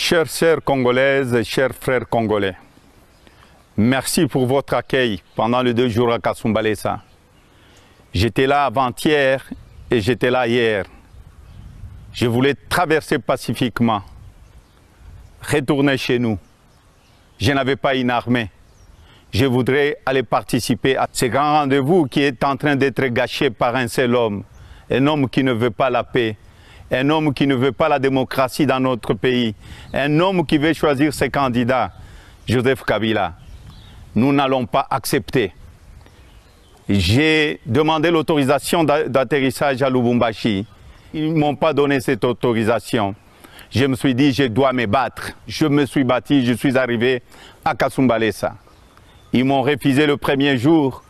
Chères sœurs congolaises, chers frères congolais, merci pour votre accueil pendant les 2 jours à Kasumbalesa. J'étais là avant-hier et j'étais là hier. Je voulais traverser pacifiquement, retourner chez nous. Je n'avais pas une armée. Je voudrais aller participer à ce grand rendez-vous qui est en train d'être gâché par un seul homme. Un homme qui ne veut pas la paix. Un homme qui ne veut pas la démocratie dans notre pays. Un homme qui veut choisir ses candidats. Joseph Kabila. Nous n'allons pas accepter. J'ai demandé l'autorisation d'atterrissage à Lubumbashi. Ils ne m'ont pas donné cette autorisation. Je me suis dit, je dois me battre. Je me suis battu, je suis arrivé à Kasumbalesa. Ils m'ont refusé le premier jour.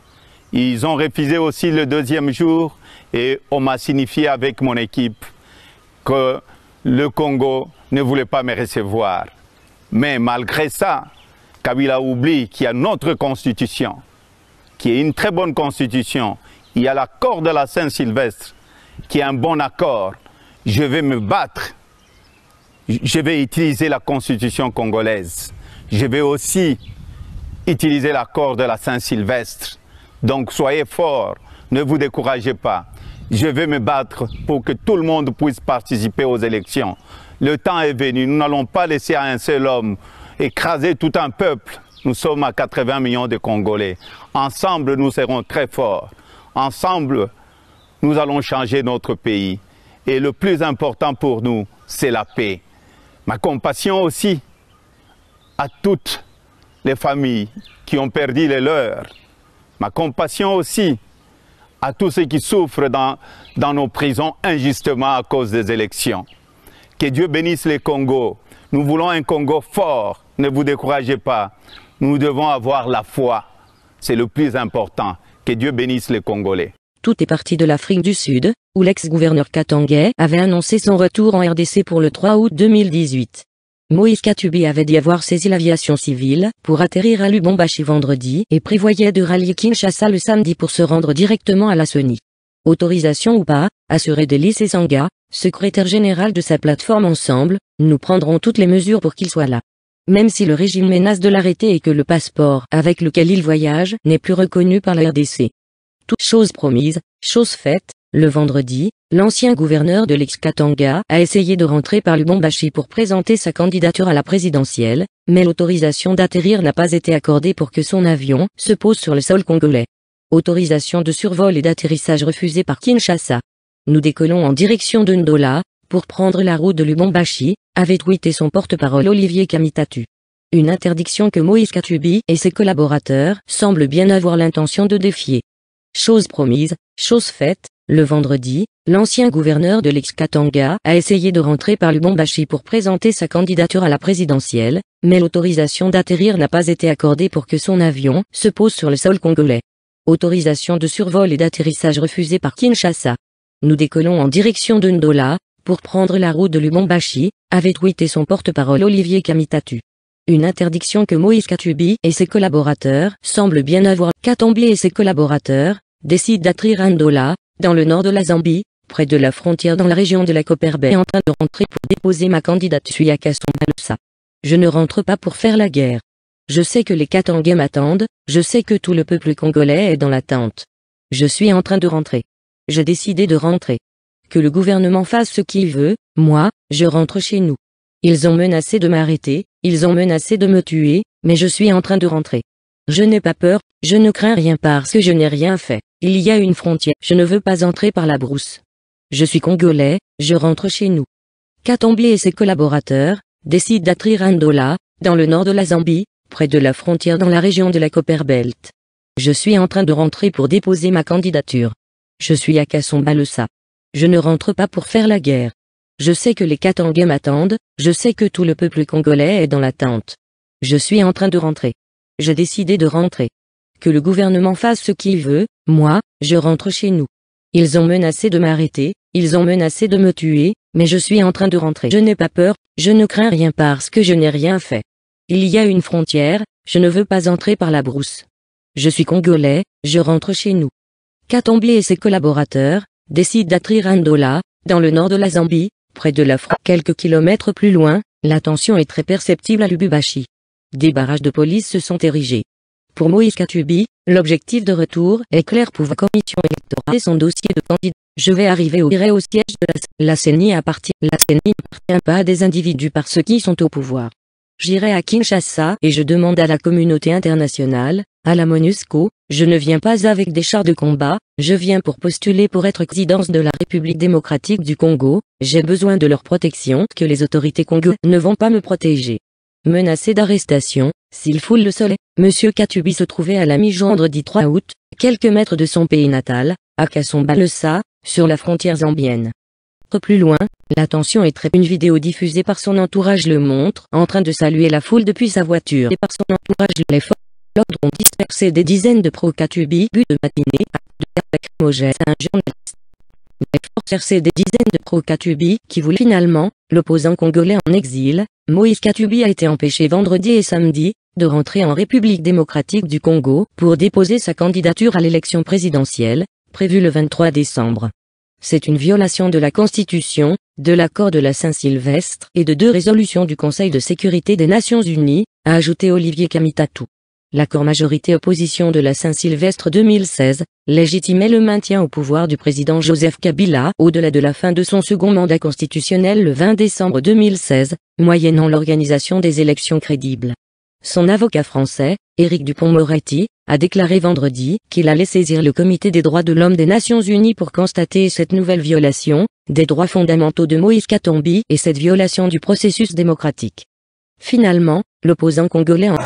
Ils ont refusé aussi le deuxième jour. Et on m'a signifié avec mon équipe que le Congo ne voulait pas me recevoir. Mais malgré ça, Kabila oublie qu'il y a notre constitution, qui est une très bonne constitution. Il y a l'accord de la Saint-Sylvestre, qui est un bon accord. Je vais me battre. Je vais utiliser la constitution congolaise. Je vais aussi utiliser l'accord de la Saint-Sylvestre. Donc soyez forts, ne vous découragez pas. Je vais me battre pour que tout le monde puisse participer aux élections. Le temps est venu, nous n'allons pas laisser à un seul homme écraser tout un peuple. Nous sommes à 80 millions de Congolais. Ensemble, nous serons très forts. Ensemble, nous allons changer notre pays. Et le plus important pour nous, c'est la paix. Ma compassion aussi à toutes les familles qui ont perdu les leurs. Ma compassion aussi à tous ceux qui souffrent dans nos prisons injustement à cause des élections. Que Dieu bénisse le Congo. Nous voulons un Congo fort. Ne vous découragez pas. Nous devons avoir la foi. C'est le plus important. Que Dieu bénisse les Congolais. Tout est parti de l'Afrique du Sud, où l'ex-gouverneur Katangais avait annoncé son retour en RDC pour le 3 août 2018. Moïse Katumbi avait dit avoir saisi l'aviation civile pour atterrir à Lubumbashi vendredi et prévoyait de rallier Kinshasa le samedi pour se rendre directement à la CENI. Autorisation ou pas, assurait Delis Sanga, secrétaire général de sa plateforme Ensemble, nous prendrons toutes les mesures pour qu'il soit là. Même si le régime menace de l'arrêter et que le passeport avec lequel il voyage n'est plus reconnu par la RDC. Toute chose promise, chose faite, le vendredi, l'ancien gouverneur de l'ex-Katanga a essayé de rentrer par Lubumbashi pour présenter sa candidature à la présidentielle, mais l'autorisation d'atterrir n'a pas été accordée pour que son avion se pose sur le sol congolais. Autorisation de survol et d'atterrissage refusée par Kinshasa. Nous décollons en direction de Ndola, pour prendre la route de Lubumbashi, avait tweeté son porte-parole Olivier Kamitatu. Une interdiction que Moïse Katumbi et ses collaborateurs semblent bien avoir l'intention de défier. Chose promise, chose faite, le vendredi, l'ancien gouverneur de l'ex-Katanga a essayé de rentrer par Lubumbashi pour présenter sa candidature à la présidentielle, mais l'autorisation d'atterrir n'a pas été accordée pour que son avion se pose sur le sol congolais. Autorisation de survol et d'atterrissage refusée par Kinshasa. Nous décollons en direction de Ndola, pour prendre la route de Lubumbashi, avait tweeté son porte-parole Olivier Kamitatu. Une interdiction que Moïse Katumbi et ses collaborateurs semblent bien avoir. Katumbi et ses collaborateurs décident d'atterrir à Ndola, dans le nord de la Zambie, près de la frontière dans la région de la Copperbelt, en train de rentrer pour déposer ma candidature. Je suis à Kasumbalesa. Je ne rentre pas pour faire la guerre. Je sais que les Katangais m'attendent, je sais que tout le peuple congolais est dans l'attente. Je suis en train de rentrer. J'ai décidé de rentrer. Que le gouvernement fasse ce qu'il veut, moi, je rentre chez nous. Ils ont menacé de m'arrêter, ils ont menacé de me tuer, mais je suis en train de rentrer. Je n'ai pas peur, je ne crains rien parce que je n'ai rien fait. Il y a une frontière, je ne veux pas entrer par la brousse. Je suis congolais, je rentre chez nous. Katumbi et ses collaborateurs décident d'atterrir à Ndola, dans le nord de la Zambie, près de la frontière dans la région de la Copperbelt. Je suis en train de rentrer pour déposer ma candidature. Je suis à Kasumbalesa. Je ne rentre pas pour faire la guerre. Je sais que les Katangais m'attendent, je sais que tout le peuple congolais est dans l'attente. Je suis en train de rentrer. J'ai décidé de rentrer. Que le gouvernement fasse ce qu'il veut, moi, je rentre chez nous. Ils ont menacé de m'arrêter, ils ont menacé de me tuer, mais je suis en train de rentrer. Je n'ai pas peur, je ne crains rien parce que je n'ai rien fait. Il y a une frontière, je ne veux pas entrer par la brousse. Je suis congolais, je rentre chez nous. Katumbi et ses collaborateurs décident d'atterrir à Ndola, dans le nord de la Zambie, près de la frontière. Quelques kilomètres plus loin, La tension est très perceptible à Lubumbashi. Des barrages de police se sont érigés. Pour Moïse Katumbi, l'objectif de retour est clair pour la commission électorale et son dossier de candidat. Je vais arriver au siège de la CENI n'appartient pas à des individus par ceux qui sont au pouvoir. J'irai à Kinshasa et je demande à la communauté internationale, à la MONUSCO, je ne viens pas avec des chars de combat, je viens pour postuler pour être présidence de la République démocratique du Congo, j'ai besoin de leur protection que les autorités congolaises ne vont pas me protéger. Menacé d'arrestation, s'il foule le soleil, Monsieur Katumbi se trouvait à la mi-vendredi 3 août, quelques mètres de son pays natal, à Kasumbalesa, sur la frontière zambienne. Plus loin, la tension est très. Une vidéo diffusée par son entourage le montre, en train de saluer la foule depuis sa voiture. Et par son entourage, les forces de l'ordre ont dispersé des dizaines de pro-Katumbi, but de matinée, de lacrymogènes à un journaliste. Les forces cherchaient des dizaines de pro-Katumbi, qui voulaient finalement, l'opposant congolais en exil, Moïse Katumbi a été empêché vendredi et samedi, de rentrer en République démocratique du Congo, pour déposer sa candidature à l'élection présidentielle, prévue le 23 décembre. C'est une violation de la Constitution, de l'accord de la Saint-Sylvestre et de 2 résolutions du Conseil de sécurité des Nations Unies, a ajouté Olivier Kamitatu. L'accord majorité-opposition de la Saint-Sylvestre 2016 légitimait le maintien au pouvoir du président Joseph Kabila au-delà de la fin de son second mandat constitutionnel le 20 décembre 2016, moyennant l'organisation des élections crédibles. Son avocat français, Éric Dupond-Moretti, a déclaré vendredi qu'il allait saisir le Comité des droits de l'homme des Nations Unies pour constater cette nouvelle violation des droits fondamentaux de Moïse Katumbi et cette violation du processus démocratique. Finalement, l'opposant congolais en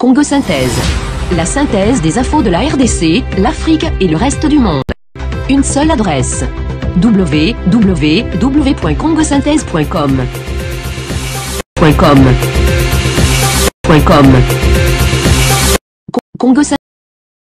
Congo Synthèse. La synthèse des infos de la RDC, l'Afrique et le reste du monde. Une seule adresse. www.congosynthèse.com. Congo Synthèse.